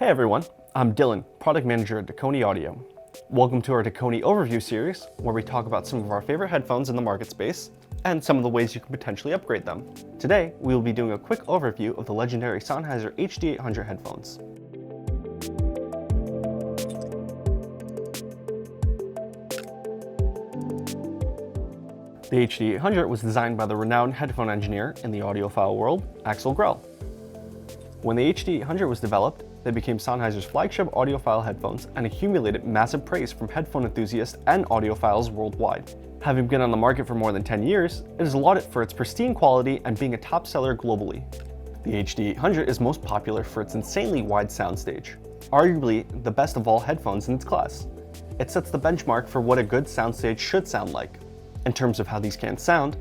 Hey everyone, I'm Dylan, Product Manager at Dekoni Audio. Welcome to our Dekoni Overview series, where we talk about some of our favorite headphones in the market space and some of the ways you can potentially upgrade them. Today, we will be doing a quick overview of the legendary Sennheiser HD800 headphones. The HD800 was designed by the renowned headphone engineer in the audiophile world, Axel Grell. When the HD800 was developed, they became Sennheiser's flagship audiophile headphones and accumulated massive praise from headphone enthusiasts and audiophiles worldwide. Having been on the market for more than 10 years, it is lauded for its pristine quality and being a top seller globally. The HD800 is most popular for its insanely wide soundstage, arguably the best of all headphones in its class. It sets the benchmark for what a good soundstage should sound like. In terms of how these can sound,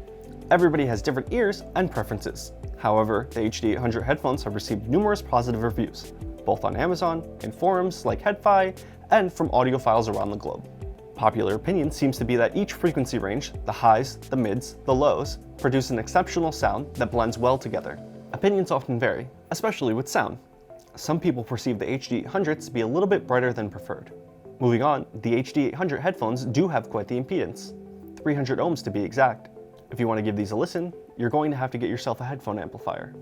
everybody has different ears and preferences. However, the HD800 headphones have received numerous positive reviews, both on Amazon, in forums like HeadFi, and from audiophiles around the globe. Popular opinion seems to be that each frequency range, the highs, the mids, the lows, produce an exceptional sound that blends well together. Opinions often vary, especially with sound. Some people perceive the HD800s to be a little bit brighter than preferred. Moving on, the HD800 headphones do have quite the impedance, 300 ohms to be exact. If you want to give these a listen, you're going to have to get yourself a headphone amplifier.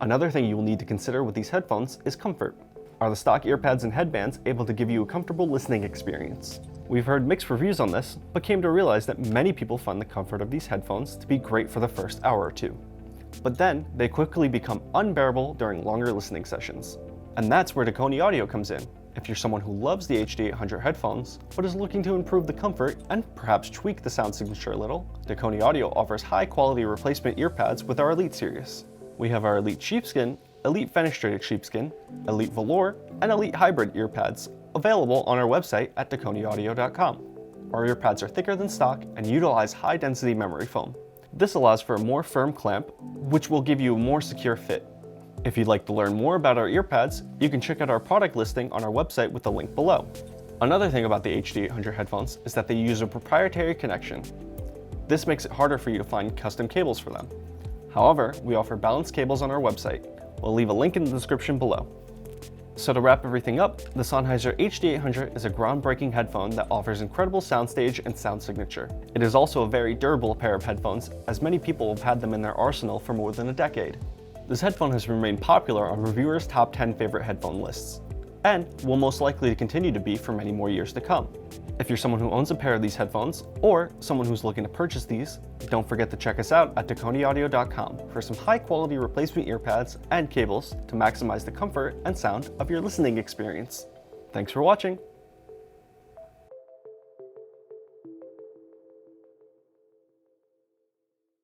Another thing you will need to consider with these headphones is comfort. Are the stock earpads and headbands able to give you a comfortable listening experience? We've heard mixed reviews on this, but came to realize that many people find the comfort of these headphones to be great for the first hour or two. But then, they quickly become unbearable during longer listening sessions. And that's where Dekoni Audio comes in. If you're someone who loves the HD800 headphones, but is looking to improve the comfort and perhaps tweak the sound signature a little, Dekoni Audio offers high-quality replacement earpads with our Elite series. We have our Elite Sheepskin, Elite Fenestrated Sheepskin, Elite Velour, and Elite Hybrid earpads available on our website at dekoniaudio.com. Our earpads are thicker than stock and utilize high-density memory foam. This allows for a more firm clamp, which will give you a more secure fit. If you'd like to learn more about our earpads, you can check out our product listing on our website with the link below. Another thing about the HD800 headphones is that they use a proprietary connection. This makes it harder for you to find custom cables for them. However, we offer balanced cables on our website. We'll leave a link in the description below. So to wrap everything up, the Sennheiser HD800 is a groundbreaking headphone that offers incredible soundstage and sound signature. It is also a very durable pair of headphones, as many people have had them in their arsenal for more than a decade. This headphone has remained popular on reviewers' top 10 favorite headphone lists, and will most likely continue to be for many more years to come. If you're someone who owns a pair of these headphones, or someone who's looking to purchase these, don't forget to check us out at dekoniaudio.com for some high-quality replacement earpads and cables to maximize the comfort and sound of your listening experience. Thanks for watching!